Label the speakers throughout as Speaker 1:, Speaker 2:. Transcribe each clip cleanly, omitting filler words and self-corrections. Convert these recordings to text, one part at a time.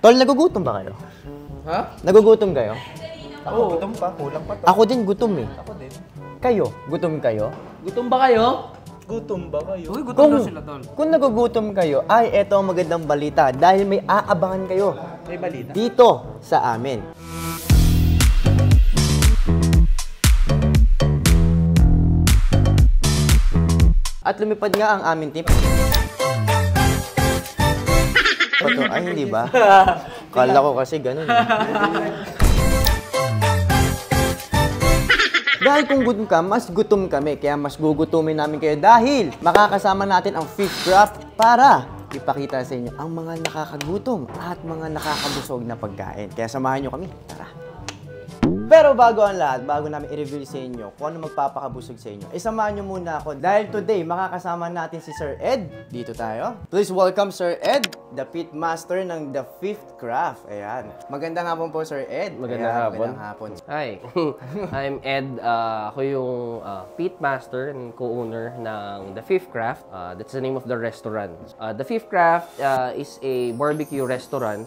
Speaker 1: Tol, nagugutom ba kayo?
Speaker 2: Ha?
Speaker 1: Nagugutom kayo?
Speaker 2: Ako, gutom pa. Kulang pa to.
Speaker 1: Ako din gutom eh.
Speaker 2: Ako din.
Speaker 1: Kayo? Gutom kayo?
Speaker 3: Gutom ba kayo?
Speaker 2: Gutom ba kayo?
Speaker 3: Uy, gutom daw sila, tol.
Speaker 1: Kung nagugutom kayo, ay eto ang magandang balita dahil may aabangan kayo
Speaker 2: May balita.
Speaker 1: dito sa amin. At lumipad nga ang aming team. Ay, hindi ba? Kala ko kasi ganun. Dahil kung gutom ka, mas gutom kami. Kaya mas gugutumin namin kayo dahil makakasama natin ang Fish Craft para ipakita sa inyo ang mga nakakagutom at mga nakakabusog na pagkain. Kaya samahan nyo kami. Tara! Pero bago ang lahat, bago namin i-reveal sa inyo kung ano magpapakabusog sa inyo, isamahan nyo muna ako dahil today makakasama natin si Sir Ed. Dito tayo. Please welcome Sir Ed, the pit master ng The Fifth Craft. Ayan. Magandang hapon po Sir Ed.
Speaker 3: Magandang hapon.
Speaker 1: Magandang hapon.
Speaker 3: Hi, I'm Ed. Ako yung pit master and co-owner ng The Fifth Craft. That's the name of the restaurant. The Fifth Craft is a barbecue restaurant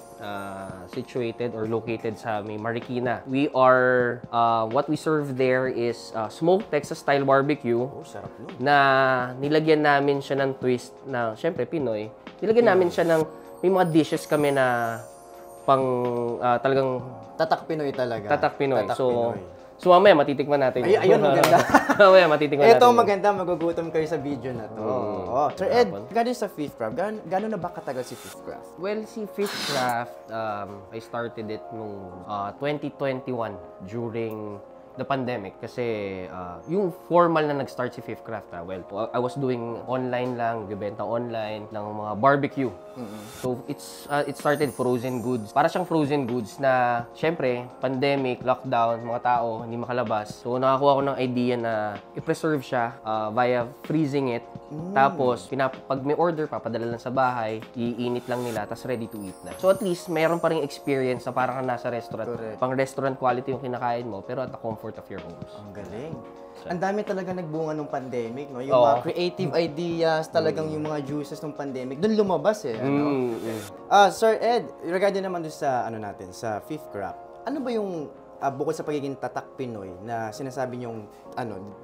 Speaker 3: situated or located sa Marikina. We are what we serve there is smoked Texas-style barbecue.
Speaker 1: Oh, sarap nun.
Speaker 3: Na nilagyan namin siya ng twist na, syempre, Pinoy. Nilagyan namin siya ng, may mga dishes kami na pang talagang
Speaker 1: Tatak Pinoy talaga.
Speaker 3: tatak Pinoy.
Speaker 1: Tatak
Speaker 3: So,
Speaker 1: Pinoy.
Speaker 3: so mamaya matitikman natin.
Speaker 1: Ayun, maganda.
Speaker 3: Mamaya matitikman natin.
Speaker 1: Ito maganda, magugutom kayo sa video na to. Oh, Sir Ed, gano'n sa Fifth Craft? Gano'n na ba katagal si Fifth Craft?
Speaker 3: Well, si Fifth Craft, I started it nung 2021 during the pandemic kasi yung formal na nag-start si Fifth Craft, well, I was doing online lang, bibenta online ng mga barbecue. So it started frozen goods. Para siyang frozen goods na syempre, pandemic, lockdown, mga tao hindi makalabas. So nakakuha ko ng idea na i-preserve siya via freezing it. Tapos pag may order papadala lang sa bahay, iinit lang nila tapos ready to eat na. So at least mayroon pa ring experience na parang nasa restaurant.
Speaker 1: Correct.
Speaker 3: Pang restaurant quality yung kinakain mo pero at the comfort of your homes.
Speaker 1: Ang galing. Ang dami talaga nagbunga nung pandemic, no? Yung mga creative ideas, talagang yung mga juices nung pandemic, doon lumabas eh, ano? Sir Ed, regarding naman doon sa, ano natin, sa Fifth Craft, ano ba yung, bukod sa pagiging tatak Pinoy, na sinasabi nyong,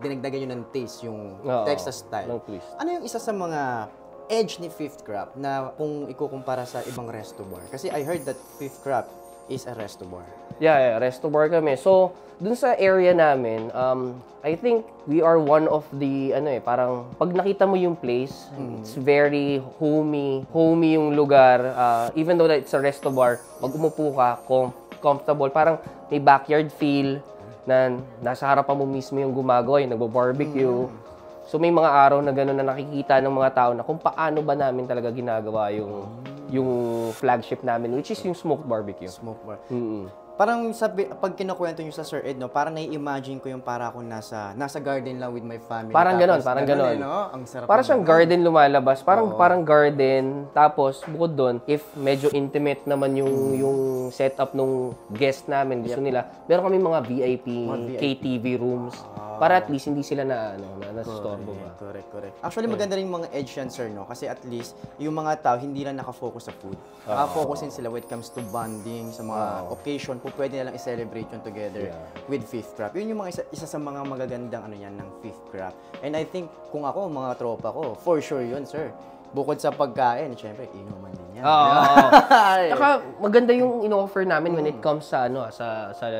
Speaker 1: dinagdagan nyo ng taste, yung Texas style, ano yung isa sa mga edge ni Fifth Craft na kung ikukumpara sa ibang resto bar? Kasi I heard that Fifth Craft is a resto bar.
Speaker 3: Yeah, resto bar kami. So, dun sa area namin, I think we are one of the, parang pag nakita mo yung place, it's very homey yung lugar. Even though that it's a resto bar, pag umupo ka, comfortable, parang may backyard feel na nasa harapan mo mismo yung gumagawa, yung nagbo-barbecue. So, may mga araw na gano'n na nakikita ng mga tao na kung paano ba namin talaga ginagawa yung flagship namin, which is yung smoked barbecue.
Speaker 1: Smoked bar. Parang pag kinukwento nyo sa Sir Ed, no, parang nai-imagine ko yung para akong nasa garden lang with my family.
Speaker 3: Parang ganon,
Speaker 1: tapos,
Speaker 3: parang ganon.
Speaker 1: No? Ang sarap.
Speaker 3: Parang siyang garden lumalabas. Parang garden. Tapos, bukod doon, if medyo intimate naman yung setup nung guest namin, gusto nila, meron kami mga VIP, KTV rooms. Para at least hindi sila nasistorbo ba.
Speaker 1: Correct. Actually, maganda rin yung mga edge yan, sir, no? Kasi at least, yung mga tao, hindi lang nakafocus sa food. Nakafocus din sila when it comes to bonding, sa mga occasion, kung pwede nilang i-celebrate yun together with Fifth Craft. Yun yung mga isa sa mga magagandang ng Fifth Craft. And I think, kung ako, mga tropa ko, for sure yun, sir. Bukod sa pagkain, syempre, inuman din yan.
Speaker 3: Saka maganda yung in-offer namin when it comes sa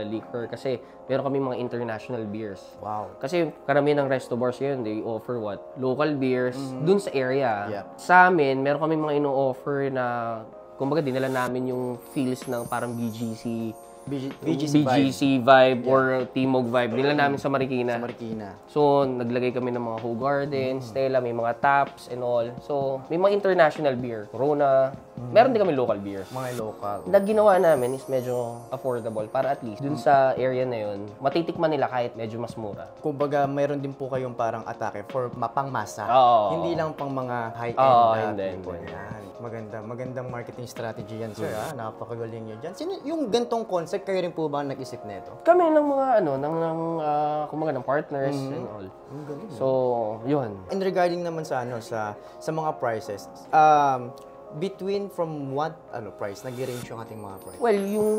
Speaker 3: liquor kasi meron kami mga international beers.
Speaker 1: Wow.
Speaker 3: Kasi karamihan ng resto bars yun, they offer local beers dun sa area.
Speaker 1: Yeah.
Speaker 3: Sa amin, meron kami mga ino-offer na kumbaga dinala namin yung feels ng parang BGC vibe or Timog vibe. Nila namin sa Marikina. So, naglagay kami ng mga Ho Garden, Stella, may mga taps and all. So, may mga international beer. Corona. Meron din kami local beers.
Speaker 1: Mga local.
Speaker 3: Na ginawa namin is medyo affordable para at least dun sa area na yun, matitikman nila kahit medyo mas mura.
Speaker 1: Kumbaga, mayroon din po kayong parang atake for pang masa. Hindi lang pang mga high-end people. Yan. Magandang marketing strategy yan, sir. Napakagaling nyo dyan. Yung gantong concept, kayo rin po ba nag-isip nito?
Speaker 3: Kami ng mga kumbaga ng partners and all.
Speaker 1: Ang galing.
Speaker 3: So, yun.
Speaker 1: And regarding naman sa sa mga prices, between from what price? Nag-range yung ating mga price?
Speaker 3: Well, yung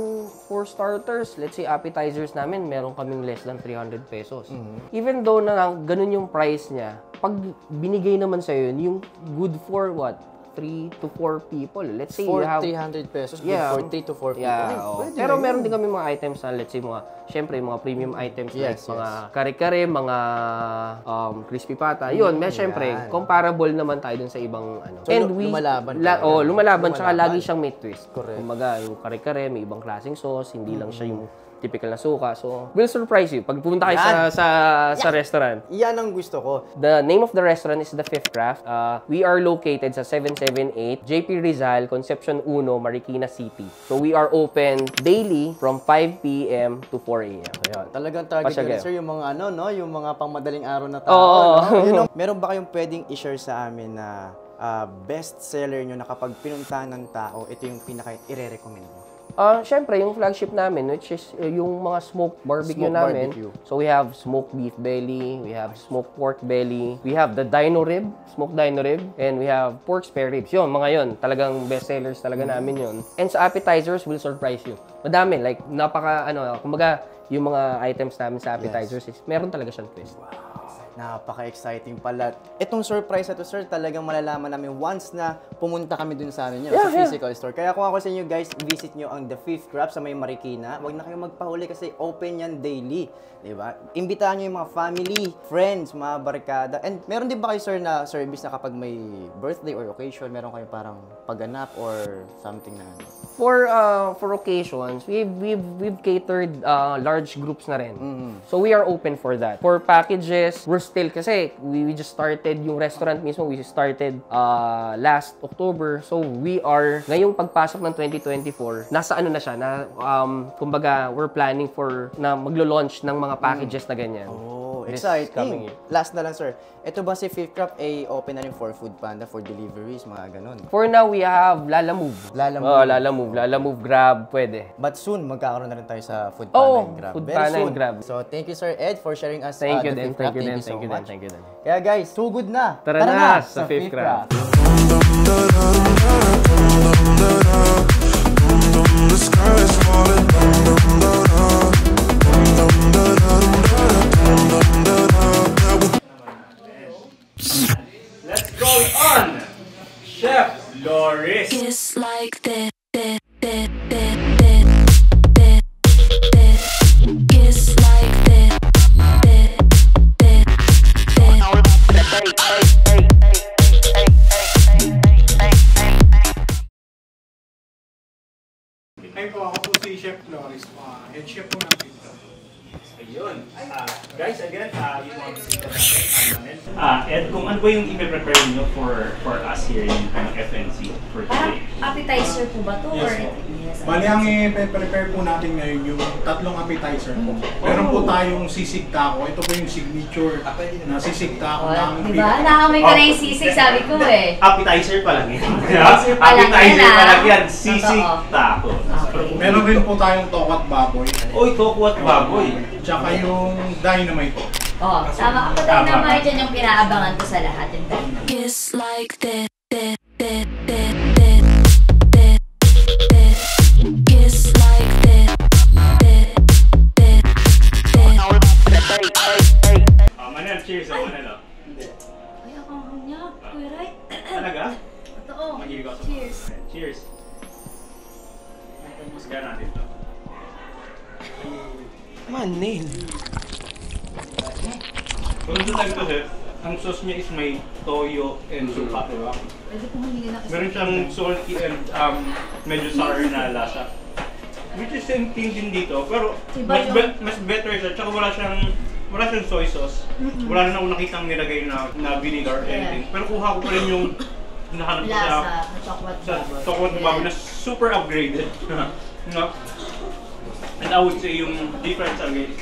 Speaker 3: for starters, let's say appetizers namin, meron kaming less than 300 pesos. Even though na ganun yung price niya, pag binigay naman sa'yo, yung good for what? 3 to 4 people. Let's say
Speaker 1: For
Speaker 3: you have
Speaker 1: 300 pesos, good for 3 to 4 people.
Speaker 3: Yeah,
Speaker 1: Pwede
Speaker 3: pero
Speaker 1: na
Speaker 3: meron
Speaker 1: yun.
Speaker 3: din kami mga items na let's say syempre mga premium items
Speaker 1: Yes,
Speaker 3: like mga kare-kare, mga crispy pata. Yun, syempre comparable naman tayo dun sa ibang
Speaker 1: So, lumalaban tayo.
Speaker 3: lumalaban tsaka lagi siyang may twist.
Speaker 1: Correct.
Speaker 3: Kumbaga, yung kare-kare may ibang klaseng sauce, hindi lang siya yung typical na suka. So, will surprise you pag pumunta kayo sa restaurant.
Speaker 1: Yan ang gusto ko.
Speaker 3: The name of the restaurant is The Fifth Craft. We are located sa 778 JP Rizal, Concepcion 1, Marikina City. So we are open daily from 5 p.m. to 4 a.m. So, yun.
Speaker 1: Talagang target
Speaker 3: Pasyag
Speaker 1: nila,
Speaker 3: yan.
Speaker 1: sir, yung mga yung mga pangmadaling araw na tao.
Speaker 3: Oo.
Speaker 1: Meron ba kayong pwedeng i-share sa amin na best seller nyo na kapag pinuntahan ng tao, ito yung pinaka-i-recommend mo?
Speaker 3: Syempre, yung flagship namin, which is yung mga smoked barbecue
Speaker 1: Smoked
Speaker 3: namin.
Speaker 1: barbecue.
Speaker 3: So, we have smoked beef belly, we have smoked pork belly, we have the dino rib, smoked dino rib, and we have pork spare ribs. Yun, mga yun. Talagang best sellers talaga namin yun. And sa appetizers, will surprise you. Madami, like, kumbaga, yung mga items namin sa appetizers, is meron talaga siyang twist.
Speaker 1: Napaka-exciting pala. Itong surprise na to, sir, talagang malalaman namin once na pumunta kami dun sa sa physical store. Kaya kung ako sa inyo, guys, visit nyo ang The Fifth Craft sa may Marikina. Huwag na kayong magpahuli kasi open yan daily. Diba? Imbitahan nyo yung mga family, friends, mga barkada. And meron din ba kayo, sir, na service na kapag may birthday or occasion, meron kayo parang pagganap or something na
Speaker 3: For occasions, we've catered large groups na rin. So we are open for that. For packages, we're still kasi we just started yung restaurant mismo. We started last October. So we are ngayong pagpasok ng 2024, nasa na siya na kumbaga we're planning for na maglo-launch ng mga packages na ganyan.
Speaker 1: Oh,
Speaker 3: This
Speaker 1: exciting.
Speaker 3: coming year.
Speaker 1: Last na lang, sir. Ito ba si Fifth Craft ay open na rin for Food Panda, for deliveries, mga ganun?
Speaker 3: For now, we have Lalamove. Lalamove, Grab, pwede.
Speaker 1: But soon, magkakaroon na rin tayo sa Food Panda and Grab.
Speaker 3: Food
Speaker 1: Very
Speaker 3: Panda
Speaker 1: soon.
Speaker 3: and Grab.
Speaker 1: So, thank you, Sir Ed, for sharing us
Speaker 3: Thank you
Speaker 1: the
Speaker 3: din,
Speaker 1: Fifth Craft.
Speaker 3: thank you din,
Speaker 1: so
Speaker 3: thank you din,
Speaker 1: much.
Speaker 3: thank you din.
Speaker 1: Kaya guys, so good na.
Speaker 3: Tara na sa Fifth Craft.
Speaker 4: The sky is falling.
Speaker 2: Let's go on! Chef Loris!
Speaker 5: Kiss like that, kiss like that,
Speaker 6: Hi po, ako po si Chef Loris, head chef po ng Pizza.
Speaker 2: Ayun. Guys, again, yung mga bisita natin, Ed, kung ano ba yung i-prepare nyo for us here in FNC for
Speaker 7: Parang
Speaker 2: today?
Speaker 7: appetizer po ba to?
Speaker 6: Yes,
Speaker 7: Or
Speaker 6: po.
Speaker 7: yes.
Speaker 6: Bali, ang i-prepare po natin ngayon yung tatlong appetizer po. Meron po tayong sisig taco. Ito po yung signature na sisig taco ng
Speaker 7: Diba? Nakakamay ko na yung sisig, sabi ko eh.
Speaker 2: Appetizer pa lang yan.
Speaker 7: Appetizer pa lang yan,
Speaker 2: Appetizer pa
Speaker 7: ah.
Speaker 2: lang yan. Sisig
Speaker 7: Totoo.
Speaker 2: taco.
Speaker 7: Okay.
Speaker 6: Meron rin po tayong tokat baboy.
Speaker 2: Oy, tokwat baboy.
Speaker 6: Tsaka yung dynamite po.
Speaker 7: Oh, tama. Ako tayo naman dyan yung pinaabangan ko sa lahat. Yung
Speaker 5: kiss like that, kiss like that,
Speaker 2: Manel, cheers ako Manel.
Speaker 7: Ay, ako niya. Kuya Ray.
Speaker 2: Talaga?
Speaker 7: Totoo.
Speaker 2: Mahilig ako sa
Speaker 7: Cheers.
Speaker 2: Cheers. Masaya natin to.
Speaker 3: Manil.
Speaker 2: Kung ito tayo to, chef, ang sauce niya is may toyo and suka.
Speaker 7: Pwede po humingi na kasi.
Speaker 2: Meron siyang salty and medyo sour na lasa. Which is same thing din dito, pero
Speaker 7: Iba
Speaker 2: mas better siya. Tsaka wala siyang soy sauce. Wala na akong nakitang nilagay na vinegar or anything. Pero kuha ko pa rin yung hinahanap ko
Speaker 7: Lasa, na chocolate
Speaker 2: sa
Speaker 7: baboy.
Speaker 2: chocolate baboy na super upgraded. No? And I would say yung difference talaga is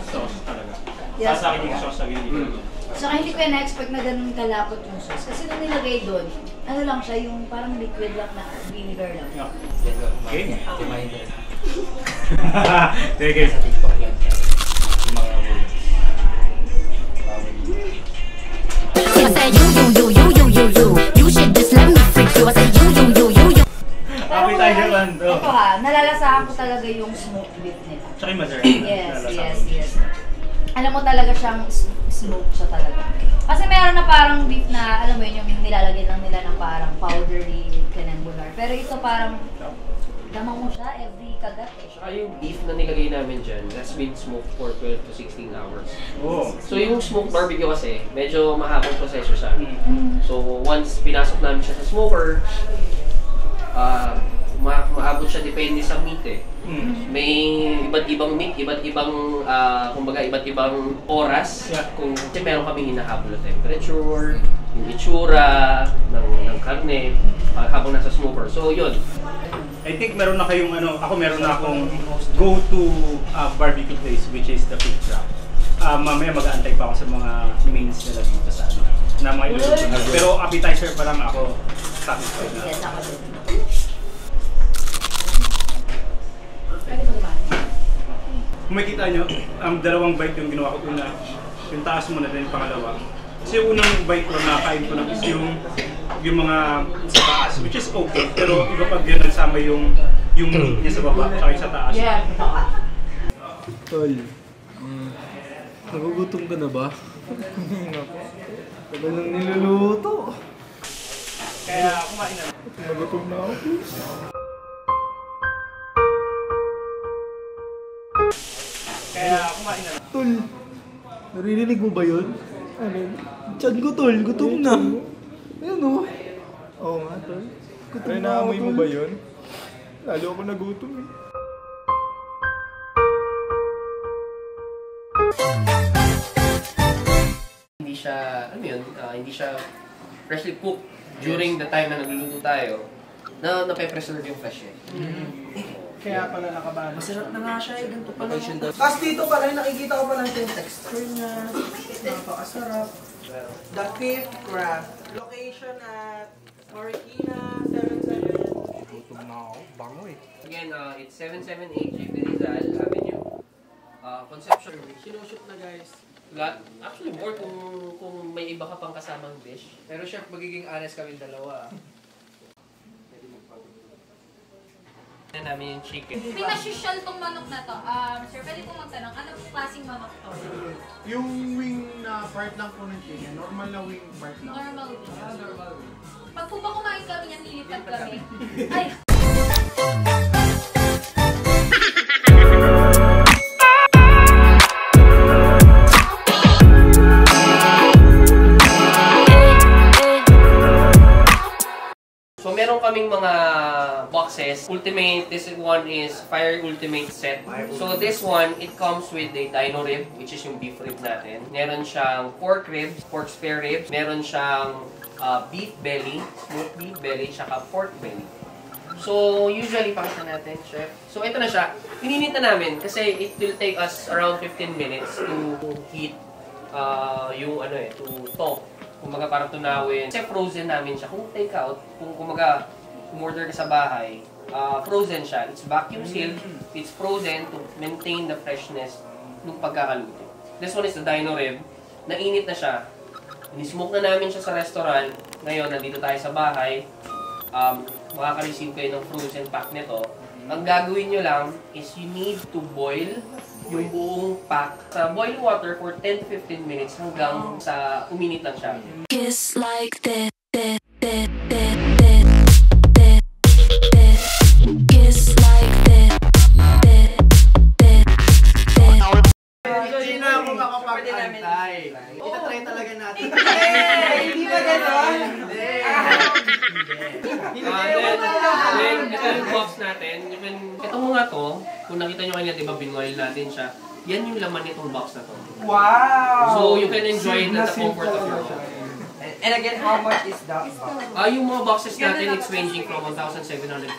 Speaker 2: sauce talaga.
Speaker 7: Yes.
Speaker 2: Sa akin yung sauce talaga dito.
Speaker 7: Saka hindi ko na-expect na ganun kalapot yung sauce. Kasi nung nilagay doon, ano lang siya, yung parang liquid lang na vinegar lang.
Speaker 2: Yeah. Okay. Sige.
Speaker 5: I said you should just let me freak you. I said you
Speaker 2: Taiwan to.
Speaker 7: Ito ha, nalalasahan ko talaga yung smoked beef nila.
Speaker 2: Tsaka yung masarap.
Speaker 7: Yes. Alam mo talaga siyang smoked siya talaga. Kasi meron na parang beef na, alam mo yun, yung nilalagyan lang nila ng parang powdery canambular. Pero ito parang, damang mo siya every kagat eh.
Speaker 3: Saka yung beef na nilagay namin dyan, that's been smoked for 12 to 16 hours.
Speaker 2: Oh.
Speaker 3: So yung smoked barbecue kasi, medyo mahabang proseso siya. So once pinasok namin siya sa smoker, maabot siya depende sa meat eh. May iba't ibang meat, iba't ibang kumbaga iba't ibang oras.
Speaker 2: Yeah.
Speaker 3: Kung kasi meron kaming hinahabol na temperature, yung itsura ng karne habang nasa smoker. So yun.
Speaker 2: I think meron na kayong meron na akong go-to barbecue place which is the Pig Trap. Mamaya mag-aantay pa ako sa mga mains nila dito sa na mga iluluto na. Pero appetizer pa lang ako satisfied na.
Speaker 7: Yes, ako din.
Speaker 2: Kung makikita nyo, dalawang bite yung ginawa ko una. Yung taas muna din yung pangalawa. Kasi yung unang bite ko na kain ko lang is yung mga sa taas, which is okay. Pero iba pag yun nagsama yung meat niya sa baba at sa taas.
Speaker 7: Yeah, baka.
Speaker 8: Tol, nagugutom ka na ba? Tagal nang niluluto.
Speaker 2: Kaya kumain na.
Speaker 8: Nagutom na ako. Tol, naririnig mo ba yun? Ano? Tiyan ko, Tol, gutom na. Ayun o. Oo nga, Tol. Gutom na ako, Tol. Mo ba yun? Lalo ako nagutom eh.
Speaker 3: Hindi siya, hindi siya freshly cooked during the time na nagluluto tayo, na nape-preserve yung flesh eh.
Speaker 9: Kaya pala nakabahan. Masarap na nga siya eh, ganito pala. Tapos dito pala, nakikita ko pala yung texture niya. Napakasarap. The Fifth Craft. Location at Marikina 77.
Speaker 8: Gutom na ako. Bango eh.
Speaker 3: Again, it's 778 JP Rizal Avenue. Conception.
Speaker 9: Sinushoot na guys.
Speaker 3: Actually, more kung may iba ka pang kasamang dish.
Speaker 9: Pero chef, magiging honest kami dalawa.
Speaker 3: Na namin yung chicken.
Speaker 10: Pinasosyal tong manok na to. Sir, pwede po magtanong, anong klaseng manok to?
Speaker 6: Yung wing na part lang po ng chicken, normal na wing part lang.
Speaker 10: Normal wing. Pag po ba kumain kami yan, nilipat kami? Ay!
Speaker 3: So meron kaming mga boxes. Ultimate, this one is Fire Ultimate Set. So this one, it comes with a dino rib, which is yung beef rib natin. Meron siyang pork ribs, pork spare ribs. Meron siyang beef belly, smoked beef belly, tsaka pork belly. So usually, pakita natin, chef. So ito na siya. Pininit na namin kasi it will take us around 15 minutes to heat yung to thaw. Kumaga parang tunawin. Kasi frozen namin siya. Kung take out, kung kumaga umorder ka sa bahay, frozen siya. It's vacuum sealed. It's frozen to maintain the freshness ng pagkakaluto. This one is the dino rib. Nainit na siya. Ni-smoke na namin siya sa restaurant. Ngayon, nandito tayo sa bahay. Makaka-receive kayo ng frozen pack nito. Ang gagawin nyo lang is you need to boil yung buong pack sa boiling water for 10 to 15 minutes hanggang sa uminit lang siya.
Speaker 5: Kiss like that. Kiss like that.
Speaker 9: Hindi na ako makapag-antay. Itatry talaga natin. Hindi ba gano'n?
Speaker 3: Then, ito yung box natin. Ito mga to, kung nakita nyo kanina, diba, binoil natin siya. Yan yung laman nitong box na to.
Speaker 9: Wow!
Speaker 3: So, you can enjoy it at the comfort of your home.
Speaker 9: And again, how much is that box?
Speaker 3: Yung mga boxes natin, it's ranging from 1,750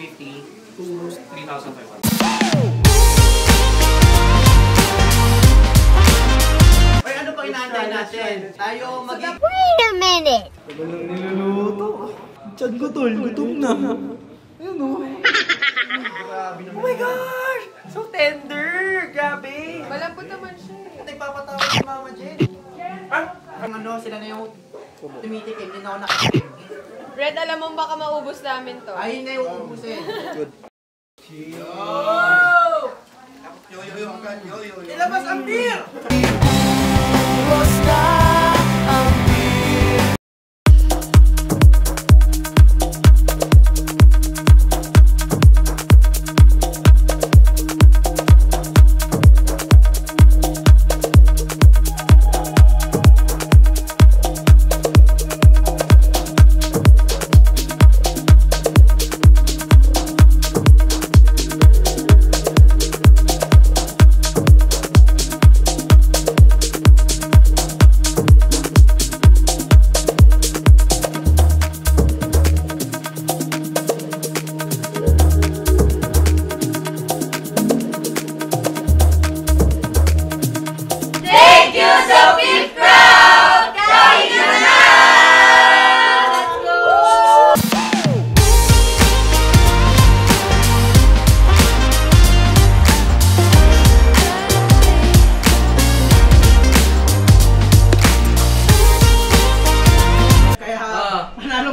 Speaker 3: to 3,500.
Speaker 9: Ay, ano pa inaantay natin? Tayo mag-
Speaker 5: Wait a minute!
Speaker 8: Tagal nang niluluto. Tiyan ko, Tol, gutom na. Ayun o.
Speaker 9: Oh my gosh! So tender! Grabe!
Speaker 10: Malambot naman siya.
Speaker 9: Nagpapatawa si Mama Jen. Ang sila na yung tumitikim, hindi na ako nakatikim.
Speaker 10: Red, alam mo baka maubos namin to.
Speaker 9: Ayun na yung uubusin. Ilabas ang beer!
Speaker 10: Thank you sa Fifth Crowd! Kain na na! Let's go!
Speaker 9: Kaya,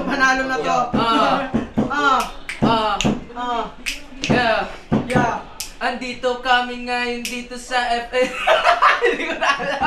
Speaker 9: panalo na to.
Speaker 11: Yeah.
Speaker 9: Yeah.
Speaker 11: Andito kami ngayon dito sa FN. Hindi ko na alam.